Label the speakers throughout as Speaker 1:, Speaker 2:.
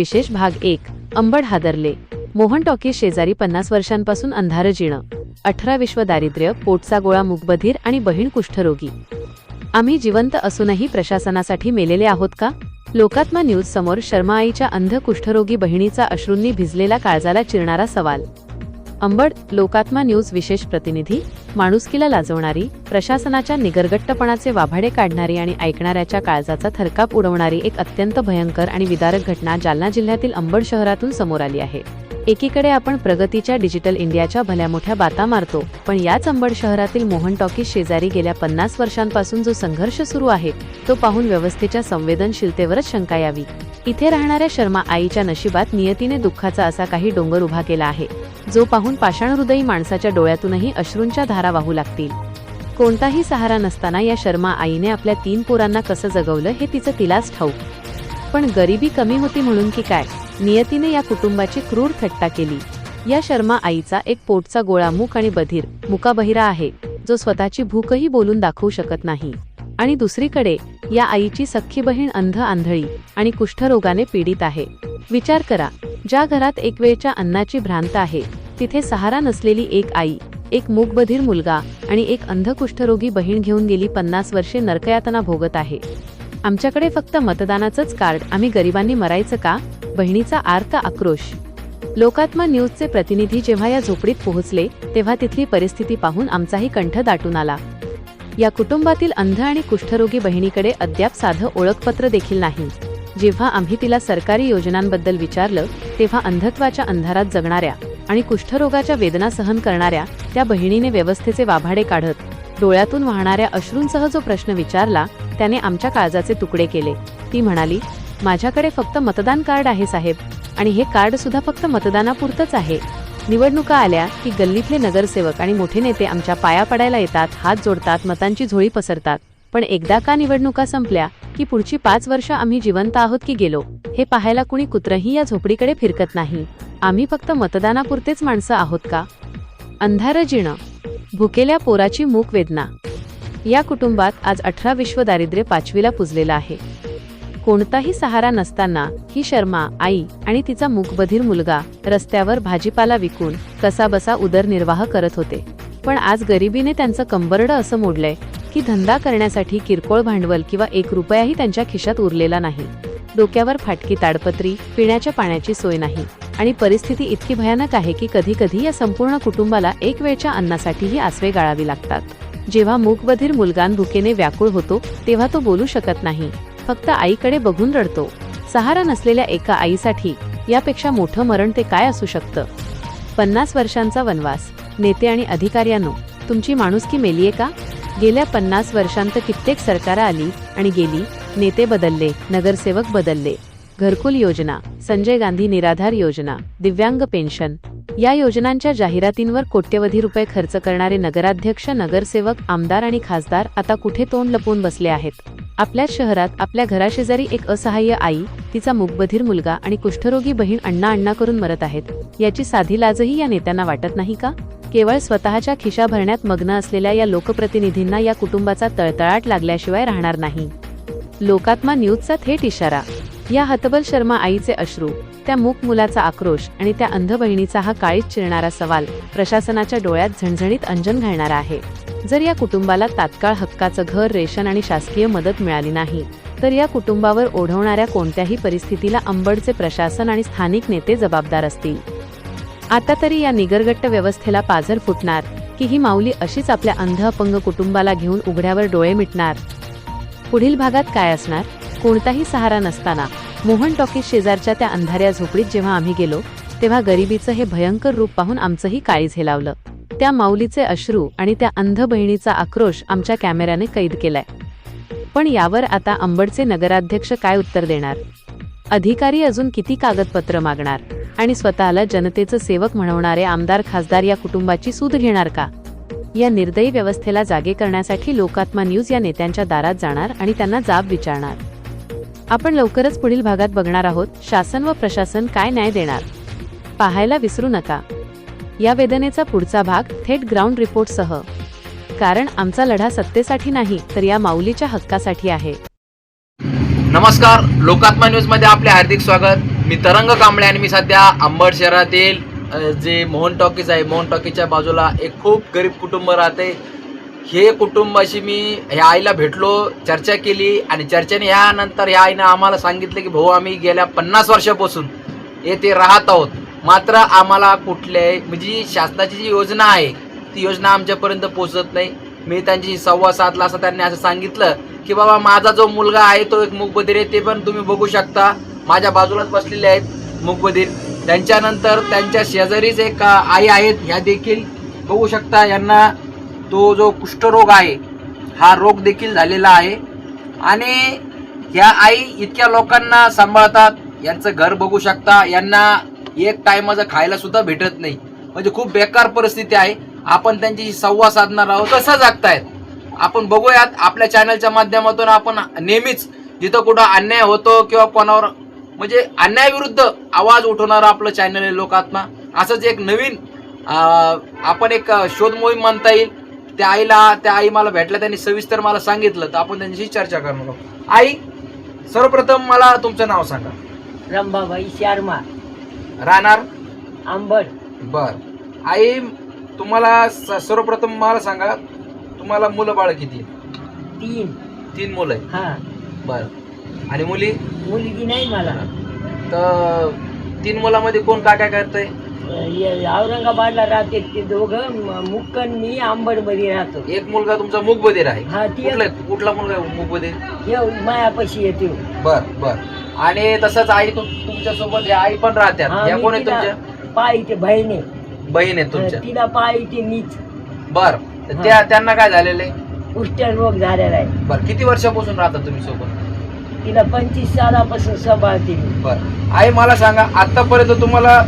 Speaker 1: विशेष भाग 1. अंबड हादरले. मोहन टॉकीज शेजारी 50 वर्षांपासून अंधार जिणं, 18 विश्व दारिद्र्य, पोटचा गोळा मूकबधीर आणि बहीण कुष्ठरोगी. आम्ही जिवंत असूनही प्रशासनासाठी मेलेले आहोत का? लोकात्मा न्यूज समोर शर्मा आईच्या अंध कुष्ठरोगी बहिणीचा अश्रूंनी भिजलेला काळजाला चिरणारा सवाल. अंबड. लोकात्मा न्यूज विशेष प्रतिनिधी. माणुसकीला लाजवणारी, प्रशासनाच्या निगरगट्टपणाचे वाभाडे काढणारी आणि ऐकणाऱ्याच्या काळजाचा थरकाप उडवणारी एक अत्यंत भयंकर आणि विदारक घटना जालना जिल्ह्यातील अंबड शहरातून समोर आली आहे. एकीकडे आपण प्रगतीच्या डिजिटल इंडियाच्या भल्या मोठ्या बाता मारतो, पण याच अंबड शहरातील मोहन टॉकीज शेजारी गेल्या 50 वर्षांपासून जो संघर्ष सुरू आहे तो पाहून व्यवस्थेच्या संवेदनशीलतेवरच शंका यावी. इथे राहणाऱ्या शर्मा आईच्या नशिबात नियतीने दुःखाचा असा काही डोंगर उभा केला आहे, जो पाहून पाषाणहृदयी माणसाच्या डोळ्यातूनही अश्रूंच्या धारा वाहू लागतील. कोणताही सहारा नसताना या शर्मा आईने आपल्या 3 पोरांना कसं जगवलं हे तिलाच ठाऊक. पण गरिबी कमी होती म्हणून की काय, नियतीने या कुटुंबाची क्रूर थट्टा केली. या शर्मा आईचा एक पोटचा गोळा मूक आणि बधीर, मुकाबहिरा आहे, जो स्वतःची भूकही बोलून दाखवू शकत नाही. आणि दुसरीकडे या आईची सख्खी बहीण अंध, आंधळी आणि कुष्ठरोगाने पीडित आहे. विचार करा, ज्या घरात एक वेळच्या अन्नाची भ्रांत आहे, तिथे सहारा नसलेली एक आई, एक मूकबधीर मुलगा आणि एक अंध कुष्ठरोगी बहीण घेऊन गेली 50 वर्षे नरकयातना भोगत आहे. आमच्याकडे फक्त मतदानाचंच कार्ड, आम्ही गरिबांनी मरायचं का? बहिणीचा आर्त आक्रोश. लोकात्मा न्यूजचे प्रतिनिधी जेव्हा या झोपडीत पोहोचले तेव्हा तिथली परिस्थिती पाहून आमचाही कंठ दाटून आला. या कुटुंबातील अंध आणि कुष्ठरोगी बहिणीकडे अद्याप साधं ओळखपत्र देखील नाही. जेव्हा आम्ही तिला सरकारी योजनांबद्दल विचारलं तेव्हा अंधत्वाच्या अंधारात जगणाऱ्या आणि कुष्ठरोगाच्या वेदना सहन करणाऱ्या त्या बहिणीने व्यवस्थेचे वाभाडे काढत डोळ्यातून वाहणाऱ्या अश्रूंसह जो प्रश्न विचारला त्याने आमच्या काळजाचे तुकडे केले. ती म्हणाली, माझ्याकडे फक्त मतदान कार्ड आहे साहेब, आणि हे कार्ड सुद्धा फक्त मतदानापुरतंच आहे. निवडणुका आल्या की गल्लीतले नगरसेवक आणि मोठे नेते आमच्या पाया पडायला येतात, हात जोडतात, मतांची झोळी पसरतात. पण एकदा का निवडणुका संपल्या की पुढची 5 वर्ष आम्ही जिवंत आहोत की गेलो हे पाहायला कुणी कुत्रही या झोपडीकडे फिरकत नाही. आम्ही फक्त मतदानापुरतेच माणसं आहोत का? अंधार जिणं, भुकेल्या पोराची मूक वेदना. या कुटुंबात आज 18 विश्व दारिद्र्य 5वीला पुजलेलं आहे. कोणताही सहारा नसताना ही शर्मा आई आणि तिचा मूकबधीर मुलगा रस्त्यावर भाजीपाला विकून कसाबसा उदरनिर्वाह करत होते. पण आज गरिबीने त्यांचं कंबरडं असं मोडलंय की धंदा करण्यासाठी किरकोळ भांडवल किंवा 1 रुपयाही त्यांच्या खिशात उरलेला नाही. डोक्यावर फाटकी ताडपत्री, पिण्याच्या पाण्याची सोय नाही आणि परिस्थिती इतकी भयानक आहे की कधी कधी या संपूर्ण कुटुंबाला एक वेळच्या अन्नासाठीही आसवे गाळावी लागतात. जेव्हा मूकबधीर मुलगा भुकेने व्याकुळ होतो तेव्हा तो बोलू शकत नाही, फक्त आईकडे बघून रडतो. सहारा नसलेल्या एका आईसाठी यापेक्षा मोठं मरण ते काय असू शकतं? 50 वर्षांचा वनवास. नेते आणि अधिकाऱ्यांनो, तुमची माणुसकी मेलीये का? गेल्या 50 वर्षांत कित्येक सरकार आली आणि गेली, नेते बदलले, नगरसेवक बदलले. घरकुल योजना, संजय गांधी निराधार योजना, दिव्यांग पेन्शन या योजनांच्या जाहिरातींवर कोट्यवधी रुपये खर्च करणारे नगराध्यक्ष, नगरसेवक, आमदार आणि खासदार आता कुठे तोंड लपवून बसले आहेत? आपल्याच शहरात आपल्या घराशेजारी एक असहाय्य आई, तिचा मूकबधीर मुलगा आणि कुष्ठरोगी बहीण अण्णा अण्णा करून मरत आहेत. याची साधी लाजही या नेत्यांना वाटत नाही का? केवळ स्वतःच्या खिशा भरण्यात मग्न असलेल्या या लोकप्रतिनिधींना या कुटुंबाचा तळतळाट लागल्याशिवाय राहणार नाही. लोकात्मा न्यूजचा थेट इशारा. या हतबल शर्मा आईचे अश्रू, त्या मूक मुलाचा आक्रोश आणि त्या अंध बहिणीचा हा काळीज चिरणारा सवाल प्रशासनाच्या डोळ्यात झणझणीत अंजन घालणारा आहे. जर या कुटुंबाला तात्काळ हक्काचं घर, रेशन आणि शासकीय मदत मिळाली नाही तर या कुटुंबावर ओढवणाऱ्या कोणत्याही परिस्थितीला अंबडचे प्रशासन आणि स्थानिक नेते जबाबदार असतील. आता तरी या निगरगट्ट व्यवस्थेला पाझर फुटणार की ही माऊली अशीच आपल्या अंध अपंग कुटुंबाला घेऊन उघड्यावर डोळे मिटणार? पुढील भागात काय असणार? कोणताही सहारा नसताना मोहन टॉकीज शेजारच्या त्या अंधाऱ्या झोपडीत जेव्हा आम्ही गेलो तेव्हा गरिबीचं हे भयंकर रूप पाहून आमचंही काळीज हेलावलं. त्या माऊलीचे अश्रू आणि त्या अंध बहिणीचा आक्रोश आमच्या कॅमेऱ्याने कैद केलाय. पण यावर आता अंबडचे नगराध्यक्ष काय उत्तर देणार? अधिकारी अजून किती कागदपत्र मागणार? आणि स्वतःला जनतेचं सेवक म्हणवणारे आमदार, खासदार या कुटुंबाची सूद घेणार का? या निर्दयी व्यवस्थेला जागे करण्यासाठी लोकात्मा न्यूज या नेत्यांच्या दारात जाणार आणि त्यांना जाब विचारणार. आपण लवकरच पुढील भागात बघणार आहोत शासन व प्रशासन काय न्याय देणार. पाहायला विसरू नका. या वेदनेचा पुढचा भाग थेट ग्राउंड रिपोर्टसह, कारण आमचा लढा सत्तेसाठी नाही तर या माऊलीच्या हक्कासाठी आहे.
Speaker 2: नमस्कार, लोकात्मा न्यूज मध्ये आपले हार्दिक स्वागत. मी तरंग कांबळे आणि मी सध्या अंबड शहरातील जे मोहन टॉकीज आहे, मोहन टॉकीजच्या बाजूला एक खूप गरीब कुटुंब राहते. हे कुटुंबाशी मी ह्या आईला भेटलो, चर्चा केली आणि चर्चेने यानंतर ह्या आईनं आम्हाला सांगितलं की भाऊ आम्ही गेल्या 50 वर्षापासून येथे राहत आहोत, मात्र आम्हाला कुठल्याही म्हणजे शासनाची जी योजना आहे ती योजना आमच्यापर्यंत पोहोचत नाही. मी त्यांची संवाद साधला असं त्यांनी असं सांगितलं की बाबा माझा जो मुलगा आहे तो एक मूकबधीर आहे, ते पण तुम्ही बघू शकता माझ्या बाजूलाच बसलेले आहेत मूकबधीर. त्यांच्यानंतर त्यांच्या शेजारीच एक आई आहेत, ह्या देखील बघू शकता यांना तो जो कुष्ठरोग आहे हा रोग देखील झालेला आहे आणि ह्या आई इतक्या लोकांना सांभाळतात. यांचं घर बघू शकता, यांना एक टायमाचं खायला सुद्धा भेटत नाही, म्हणजे खूप बेकार परिस्थिती आहे. आपण त्यांच्याशी संवाद साधणार आहोत, कसं जगतायत आपण बघूयात. आपल्या चॅनलच्या माध्यमातून आपण नेहमीच जिथं कुठं अन्याय होतो किंवा कोणावर म्हणजे अन्यायाविरुद्ध आवाज उठवणारं आपलं चॅनल आहे लोकात्मा. असंच एक नवीन आपण एक शोध मोहीम म्हणता येईल. त्या आई मला भेटल्या, त्यांनी सविस्तर मला सांगितलं, तर आपण त्यांच्याशी चर्चा करणार आहोत. आई, सर्वप्रथम मला तुमचं नाव सांगा.
Speaker 3: रंभाबाई शर्मा,
Speaker 2: राहणार
Speaker 3: अंबड.
Speaker 2: बर. आई, तुम्हाला सर्वप्रथम मला सांगा, तुम्हाला मुलं बाळ किती? 3 मुलं आहे.
Speaker 3: हा.
Speaker 2: बर. आणि मुली?
Speaker 3: मुलगी नाही मला.
Speaker 2: तर 3 मुलामध्ये कोण काय काय करतंय?
Speaker 3: औरंगाबादला राहते ते दोघं, मुक्कन मी अंबड मध्ये राहतो.
Speaker 2: एक मुलगा तुमचा मूकबधीर आहे.
Speaker 3: हा,
Speaker 2: कुठला मुलगा मूकबधीर?
Speaker 3: मायापाशी येते.
Speaker 2: बर बर. आणि तसंच आई तुमच्या सोबत आई पण राहत्या, या कोण आहे तुमच्या?
Speaker 3: पायीते बहीण
Speaker 2: आहे तुमच्या?
Speaker 3: तिला पायीते मीच.
Speaker 2: बर. त्यांना काय झालेलं आहे?
Speaker 3: कुष्ठरोग झालेला आहे.
Speaker 2: बर. किती वर्षापासून राहता तुम्ही सोबत?
Speaker 3: तिला 25 सालापासून सांभाळते मी.
Speaker 2: बर. आई, मला सांगा, आतापर्यंत तुम्हाला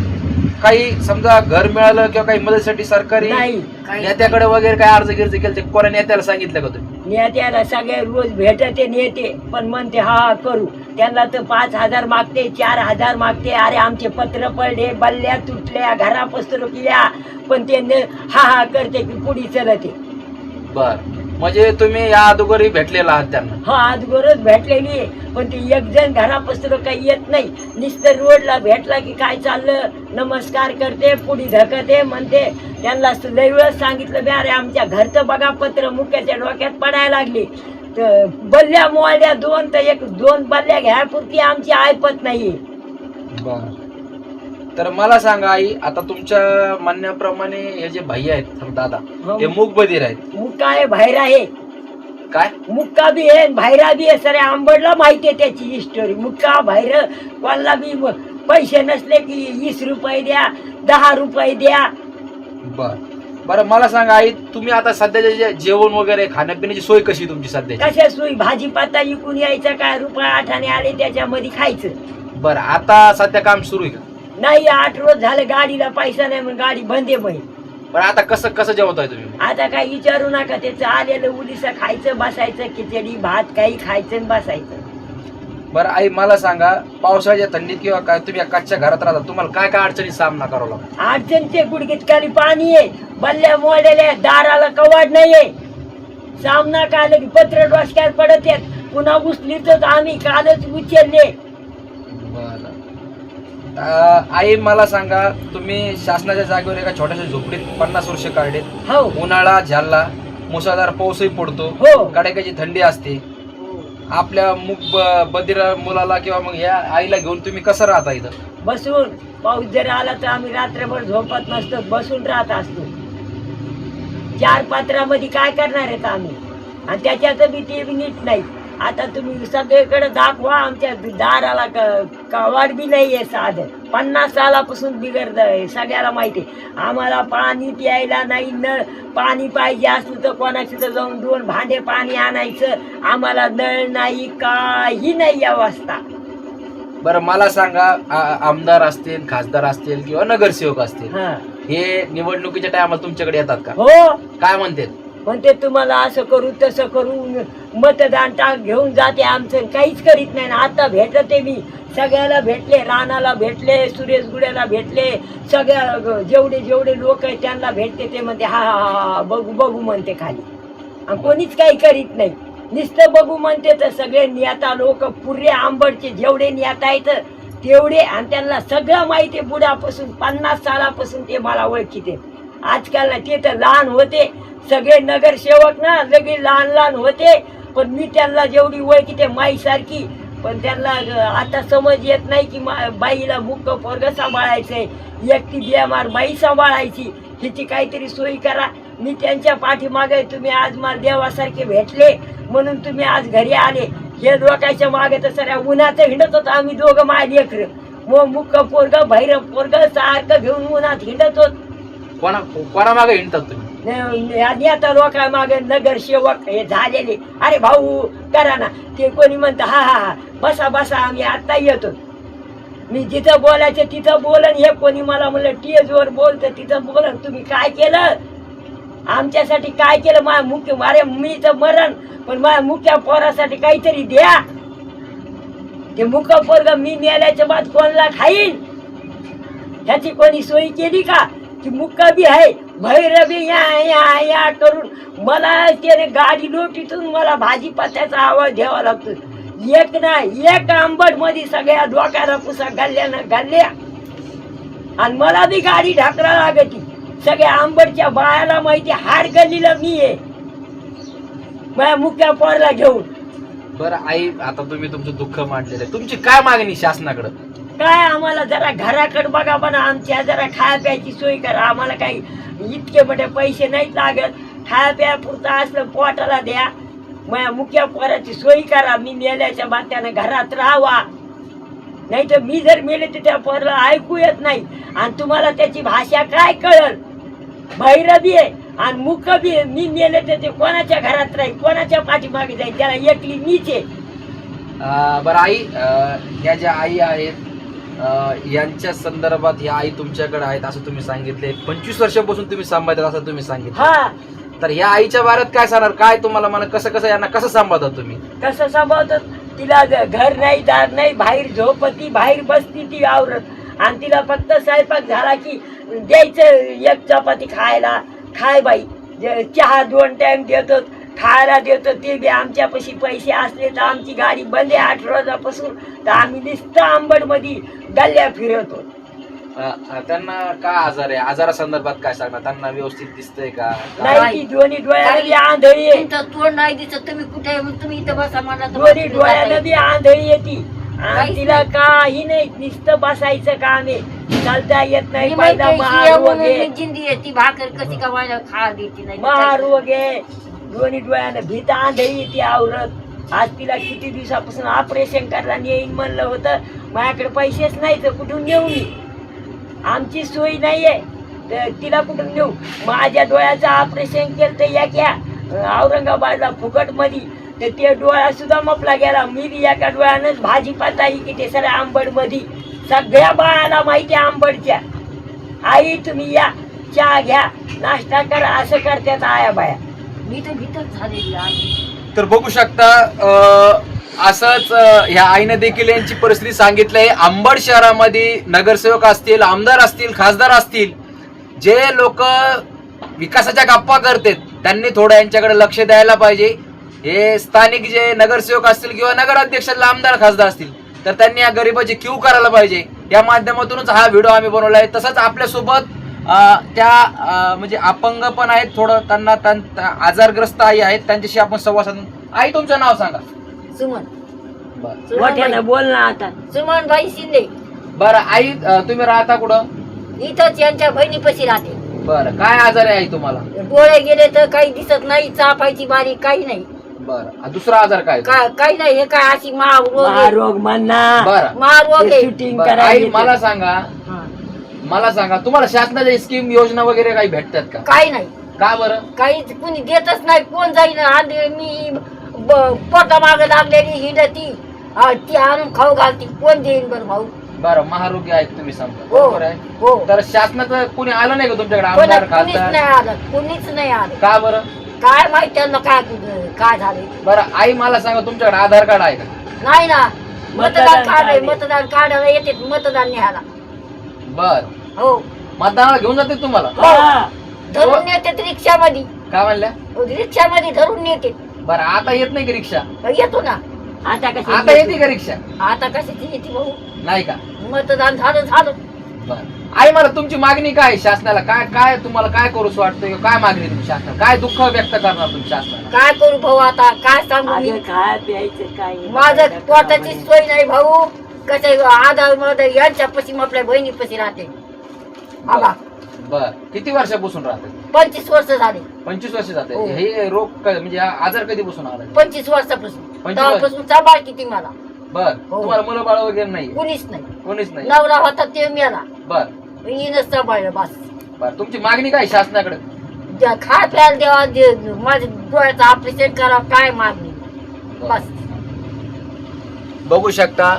Speaker 2: काही समजा घर मिळालं किंवा काही मदतीसाठी सरकारी नेत्याकडे वगैरे काय अर्ज केले, कोणा नेत्याला सांगितलं का तुम्ही?
Speaker 3: नेत्याला सगळे रोज भेटते नेते, पण म्हणते हा करू. त्यांना तर 5,000 मागते, 4,000 मागते. अरे आमचे पत्र पडले, बल्ल्या तुटल्या, घरापस्तर केल्या, पण ते हा करते की पुढे चलते.
Speaker 2: बर. म्हणजे तुम्ही या अगोदरही भेटलेला आहात त्यांना?
Speaker 3: हा, अगोदरच भेटलेली आहे, पण ते एक जण घरापस्तर काही येत नाही. नुसतं रोडला भेटला की काय चाललं, नमस्कार करते, पुढे धकते, म्हणते. त्यांना लय वेळेस सांगितलं बे, अरे आमच्या घरचं बघा पत्र मुक्याच्या डोक्यात पडायला लागले. तर बल्ल्या मोळल्या 2, तर 1-2 बल्ल्या घ्यायपुरती आमची ऐपत नाहीये.
Speaker 2: बर. तर मला सांगा आई, आता तुमच्या म्हणण्याप्रमाणे हे जे भाई आहेत दादा, हे मूकबधीर आहेत.
Speaker 3: मुक्का आहे, बाहेर आहे.
Speaker 2: काय?
Speaker 3: मुक्का बी आहे, बाहेरा बी आहे. सरे आंबडला माहिती आहे त्याची हिस्टरी. मुक्का बाहेर कोणाला बी पैसे नसले की 20 रुपये द्या, 10 रुपये द्या.
Speaker 2: बर. बरं, मला सांगा आई, तुम्ही आता सध्याचे जेवण वगैरे खाण्यापिण्याची सोय कशी तुमची सध्या?
Speaker 3: कशा सोयी? भाजीपाता इकून यायचं, काय रुपये 8 आले त्याच्यामध्ये खायचं.
Speaker 2: बरं. आता सध्या काम सुरू आहे का?
Speaker 3: नाही, 8 रोज झालं, गाडीला पैसा नाही म्हणून गाडी बंद आहे बाई.
Speaker 2: बरं. आता कसं जेवताय तुम्ही?
Speaker 3: आता काही विचारू नका, त्याचं आलेलं उडीसा खायचं, बसायचं, खिचडी भात काही खायचं आणि बसायचं.
Speaker 2: बरं आई, मला सांगा, पावसाळ्याच्या थंडीत किंवा काय तुम्ही कच्च्या घरात राहता, तुम्हाला काय काय अडचणी सामना करावा लागतो?
Speaker 3: अडचणचे गुडघेत खाली पाणी आहे, बल्ल्या मोडलेल्या, दाराला कवाड नाहीये. सामना काल की पत्र डोसक्यात पडत आहेत, पुन्हा उचली तर आम्ही कालच उचलले.
Speaker 2: आई, मला सांगा, तुम्ही शासनाच्या जागेवर एका छोट्याशा झोपडीत 50 वर्ष काढले.
Speaker 3: हो.
Speaker 2: उन्हाळा झाला, मुसळधार पाऊसही पडतो,
Speaker 3: हो,
Speaker 2: कडाक्याची थंडी असते. आपल्या बधीर मुलाला किंवा मग या आईला घेऊन तुम्ही कसं राहता इथं?
Speaker 3: बसून. पाऊस जर आला तर आम्ही रात्रभर झोपत नसतो, बसून राहत असतो. 4 पात्रामध्ये काय करणार आहेत आम्ही? आणि त्याच्यात बी ते नीट नाही. आता तुम्ही सगळीकडे दाखवा, आमच्या दाराला कवाड बी नाहीये साधं. 50 सालापासून बिघडत आहे, सगळ्याला माहिती आहे. आम्हाला पाणी प्यायला नाही, नळ पाणी पाहिजे असलं तर कोणाचं तर जाऊन 2 भांडे पाणी आणायचं. आम्हाला नळ नाही, काही नाही अवस्था.
Speaker 2: बरं, मला सांगा, आमदार असतील, खासदार असतील किंवा नगरसेवक असतील, हे निवडणुकीच्या टायमाला तुमच्याकडे येतात का?
Speaker 3: हो.
Speaker 2: काय म्हणते?
Speaker 3: म्हणते तुम्हाला असं करू तसं करू, मतदान टाक घेऊन जाते. आमचं काहीच करीत नाही. आता भेटते मी सगळ्याला भेटले, राणाला भेटले, सुरेश गुड्याला भेटले, सगळ्या जेवढे लोक आहेत त्यांना भेटते. ते म्हणते हा हा हा बघू म्हणते खाली. आणि कोणीच काही करीत नाही, नुसतं बघू म्हणते. तर सगळे नेता लोक पुरे आंबडचे जेवढे नेता आहेत तेवढे, आणि त्यांना सगळं माहिती आहे. बुडापासून 50 सालापासून ते मला ओळखीते. आजकाल ना, ते तर लहान होते सगळे नगरसेवक ना, सगळे लहान लहान होते, पण मी त्यांना जेवढी ओळखीते माईसारखी, पण त्यांना आता समज येत नाही की बाईला मुक्क पोरग सांभाळायचंय, एकटी बियामार बाई सांभाळायची, हिची काहीतरी सोयी करा. मी त्यांच्या पाठीमागे, तुम्ही आज मला देवासारखे भेटले म्हणून तुम्ही आज घरी आले. हे लोकांच्या मागे तर सगळ्या उन्हाचं हिंडत होतो आम्ही दोघं माय लेकरं. मग मुक्क पोरग भैरव पोरग सारखं घेऊन उन्हात हिंडत होत.
Speaker 2: कोणा मागे हिंडतात तुम्ही?
Speaker 3: आता लोकांमागे नगरसेवक हे झालेले, अरे भाऊ करा ना, ते कोणी म्हणतं हा हा हा बसा बसा आम्ही आता येतो. मी जिथं बोलायचं तिथं बोलन. हे कोणी मला म्हणलं टीएसवर बोलतं तिथं बोलन. तुम्ही काय केलं आमच्यासाठी, काय केलं? माझ्या मुख्य, अरे मी तर मरण, पण माझ्या मुख्या पोरासाठी काहीतरी द्या. ते मुख्य पोरग मी मेल्याच्या बाद कोणाला खाईन, ह्याची कोणी सोयी केली का? की मुक्का बी आहे, भैरवी या या या करून मला त्याने गाडी लोटीतून मला भाजीपात्याचा आवाज द्यावा लागतो. एक ना एक आंबट मध्ये सगळ्या डोक्याला पुसा गल्ल्यानं गल्ल्या, आणि मला बी गाडी ढाकला लागती. सगळ्या आंबटच्या बायाला माहिती हाड गल्लीला मी आहे माझ्या मुख्या पोरला घेऊन.
Speaker 2: बरं आई, आता तुम्ही तुमचं दुःख मांडलेलं आहे, तुमची काय मागणी शासनाकडे?
Speaker 3: काय आम्हाला जरा घराकडे बघा, पण आमच्या जरा खाया प्यायची सोय करा. आम्हाला काही इतके मोठे पैसे नाहीत लागत, खाया प्या पुरता असलं पोटाला द्या. माझ्या मुख्या पोराची सोयी करा. मी मेल्याच्या बाद त्यानं घरात राहावा, नाही तर मी जर मेले तर त्या पोराला ऐकू येत नाही, आणि तुम्हाला त्याची भाषा काय कळल? भैरवी आहे आणि मुख बी आहे. मी मेले तर ते कोणाच्या घरात राहील, कोणाच्या पाठीमागे जाईल? त्याला एकली मीच आहे.
Speaker 2: बरं आई, या ज्या आई आहेत यांच्या संदर्भात या आई तुमच्याकडे आहेत असं तुम्ही सांगितले. 25 वर्षापासून तुम्ही सांभाळतात असं तुम्ही सांगितलं.
Speaker 3: हा,
Speaker 2: तर या आईच्या बाऱ्यात काय सांगणार? काय तुम्हाला मला कसं यांना कसं सांभाळता तुम्ही?
Speaker 3: कसं सांभाळतात? तिला घर नाही, दार नाही, बाहेर झोपती, बाहेर बसती ती आवरत, आणि तिला फक्त स्वयंपाक झाला की द्यायचं एक चपाती खायला. खाय बाई, चहा 2 टाइम देतो, खायला देतो. ते बी आमच्यापाशी पैसे असले तर आमची गाडी बंद आहे 8 रोजापासून, तर आम्ही नुसतं आंबडमध्ये गल्ल्या फिरवतो.
Speaker 2: त्यांना काय आजार आहे? आजारासंदर्भात काय सांगणार? त्यांना व्यवस्थित दिसतंय का?
Speaker 3: नाही, ती दोन्ही डोळ्याला बी आंधळी आहे.
Speaker 4: तुमचं तोंड नाही दिसत, तुम्ही कुठे आहे? मग तुम्ही इथं बसा, मला तर
Speaker 3: दोन्ही डोळ्याला बी आंधळी येते, आणि तिला काही नाही, नुसतं बसायचं काम आहे, चालता येत नाही. पहिला महारोग आहे,
Speaker 4: जिंदी आहे ती भाकर कशी का माझ्या खा देते नाही.
Speaker 3: महारोग आहे. दोन्ही डोळ्यानं भीत आंधळी येते आवरत. आज तिला किती दिवसापासून ऑपरेशन करायला नेईन म्हणलं होतं, माझ्याकडे पैसेच नाही तर कुठून नेऊ मी? आमची सोय नाहीये तर तिला कुठून नेऊ? माझ्या डोळ्याचं ऑपरेशन केलं तर एका औरंगाबादला फुकटमध्ये, तर ते डोळा सुद्धा मपला गेला. मी बी एका डोळ्यानंच भाजीपाला की ते सगळ्या आंबडमध्ये. सगळ्या बाळाला माहिती आंबडच्या. आई तुम्ही या, चहा घ्या, नाश्ता करा, असं करतात आया बाया.
Speaker 4: मी तर भीतच झालेली आहे.
Speaker 2: तर बघू शकता असंच ह्या आईने देखील यांची परिस्थिती सांगितली आहे. अंबड शहरामध्ये नगरसेवक असतील, आमदार असतील, खासदार असतील, जे लोक विकासाच्या गप्पा करतात त्यांनी थोडं यांच्याकडे लक्ष द्यायला पाहिजे. हे स्थानिक जे नगरसेवक असतील किंवा नगराध्यक्षाला आमदार खासदार असतील तर त्यांनी या गरिबाची क्यू करायला पाहिजे. या माध्यमातूनच हा व्हिडिओ आम्ही बनवला आहे. तसंच आपल्यासोबत त्या म्हणजे अपंग पण आहेत, थोडं त्यांना आजारग्रस्त आई आहेत, त्यांच्याशी आपण संवाद साधून. आई तुमचं नाव सांगा.
Speaker 4: सुमन.
Speaker 3: मोठ्यानं बोल ना आता.
Speaker 4: सुमन बाई शिंदे.
Speaker 2: बरं आई, तुम्ही राहता कुठं?
Speaker 4: इथंच यांच्या बहिणीपाशी राहते.
Speaker 2: बरं, काय आजार आहे आई तुम्हाला?
Speaker 4: डोळे गेले तर काही दिसत नाही, चापायची बारी काही नाही.
Speaker 2: बरं, दुसरा आजार काय?
Speaker 4: काही नाही. हे काय अशी
Speaker 3: महारोग म्हणा.
Speaker 2: बरं,
Speaker 4: महारोग आहे.
Speaker 3: शूटिंग
Speaker 2: बरं, आई
Speaker 3: करायला
Speaker 2: मला सांगा तुम्हाला शासनाच्या स्कीम योजना वगैरे काही भेटतात का?
Speaker 4: काही नाही.
Speaker 2: का बरं?
Speaker 4: काहीच कुणी देतच नाही. कोण जाईन? आधी मी पोटा मागे लागलेली हिंडती, ती आणून खाऊ घालती, कोण देईन बरं भाऊ?
Speaker 2: बरं, महारोग्य आहे तुम्ही सांगता,
Speaker 4: हो
Speaker 2: बरोबर आहे.
Speaker 4: हो.
Speaker 2: तर शासनाचं कुणी आलं नाही का तुमच्याकडे? आमदार
Speaker 4: कुणीच
Speaker 2: खासदार
Speaker 4: नाही आलं, कुणीच नाही आलं.
Speaker 2: का बरं?
Speaker 4: काय माहित त्यांना काय झालंय.
Speaker 2: बरं आई मला सांगा, तुमच्याकडे आधार कार्ड आहे का?
Speaker 4: नाही ना. मतदान कार्ड आहे,
Speaker 3: कार्ड.
Speaker 4: मतदान कार्डाला येते मतदान न्यायला.
Speaker 2: बर,
Speaker 4: हो.
Speaker 2: मतदानाला घेऊन जाते तुम्हाला?
Speaker 3: हा.
Speaker 4: धरून नेते रिक्षामध्ये.
Speaker 2: काय म्हणल्या?
Speaker 4: रिक्षामध्ये धरून नेते.
Speaker 2: बरं, आता येत नाही का रिक्षा?
Speaker 4: येतो ना.
Speaker 3: आता
Speaker 2: आता येते का रिक्षा?
Speaker 4: आता कशाची येते भाऊ?
Speaker 2: नाही का?
Speaker 4: मतदान झालं.
Speaker 2: बरं. आई, मला तुमची मागणी काय आहे शासनाला? काय काय तुम्हाला काय करूच वाटतं किंवा काय मागणी तुम्ही शासनाला? काय दुःख व्यक्त करणार तुम्ही शासनाला?
Speaker 4: काय करू भाऊ आता, काय सांगू मी?
Speaker 3: अगं काय प्यायचं काय
Speaker 4: माझं पोटाची सोय नाही भाऊ. कसं आधार मध्ये यांच्यापाशी आपल्या बहिणीपाशी राहते. आबा
Speaker 2: बर, किती वर्षापासून राहते?
Speaker 4: 25 वर्ष झाले.
Speaker 2: 25 वर्ष जाते.
Speaker 4: हो.
Speaker 2: हे रोग म्हणजे हा आजार कधीपासून आला?
Speaker 4: 25 वर्षापासून.
Speaker 2: 25
Speaker 4: तेव्हापासून सांभाळ किती मला.
Speaker 2: बर,
Speaker 4: हो.
Speaker 2: तुम्हाला मुलं बाळ वगैरे नाही?
Speaker 4: कुणीच नाही.
Speaker 2: कोणीच नाही.
Speaker 4: नवरा होता ते मेला.
Speaker 2: बर
Speaker 4: हिनच सांभाळलं बस.
Speaker 2: बर, तुमची मागणी काय शासनाकडे?
Speaker 4: खाय प्यायला देवा, माझ्या डोळ्याचं ऑपरेशन करा, काय मागणी बस.
Speaker 2: बघू शकता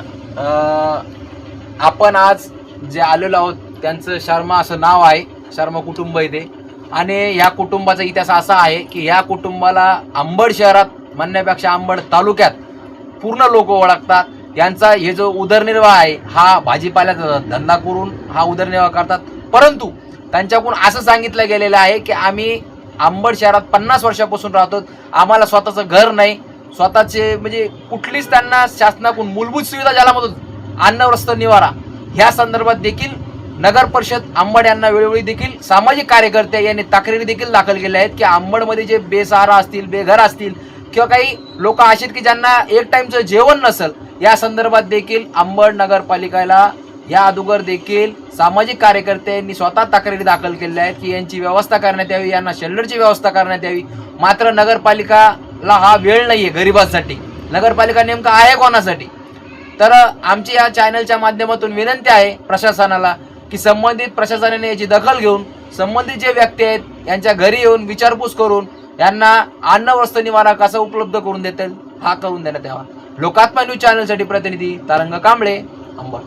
Speaker 2: आपण आज जे आलेलो आहोत त्यांचं शर्मा असं नाव आहे. शर्मा कुटुंब आहे ते. आणि ह्या कुटुंबाचा इतिहास असा आहे की ह्या कुटुंबाला अंबड शहरात म्हणण्यापेक्षा अंबड तालुक्यात पूर्ण लोक ओळखतात. यांचा हे जो उदरनिर्वाह आहे हा भाजीपाल्याचा धंदा करून हा उदरनिर्वाह करतात. परंतु त्यांच्याकडून असं सांगितलं गेलेलं आहे की आम्ही अंबड शहरात 50 वर्षापासून राहतो. आम्हाला स्वतःचं घर नाही, स्वतःचे म्हणजे कुठलीच त्यांना शासनाकडून मूलभूत सुविधा ज्याला म्हणतो अन्न वस्त्र निवारा ह्या संदर्भात देखील नगर परिषद अंबड यांना वेळोवेळी देखील सामाजिक कार्यकर्ते यांनी तक्रारी देखील दाखल केल्या आहेत की अंबडमध्ये जे बेसहारा असतील, बेघर असतील किंवा काही लोक असे आहेत की ज्यांना एक टाइमचं जेवण नसेल, या संदर्भात देखील अंबड नगरपालिकेला या अगोदर देखील सामाजिक कार्यकर्त्यांनी स्वतः तक्रारी दाखल केल्या आहेत की यांची व्यवस्था करण्यात यावी, यांना शेल्टरची व्यवस्था करण्यात यावी. मात्र नगरपालिकाला हा वेळ नाहीये गरिबांसाठी. नगरपालिका नेमका आहे कोणासाठी? तर आमची या चॅनलच्या माध्यमातून विनंती आहे प्रशासनाला की संबंधित प्रशासनाने याची दखल घेऊन संबंधित जे व्यक्ती आहेत यांच्या घरी येऊन विचारपूस करून यांना अन्न वस्त्र निवारा कसा उपलब्ध करून देतील हा करून देण्यात यावा. लोकात्मा न्यूज चॅनलसाठी प्रतिनिधी तारंग कांबळे, अंबड.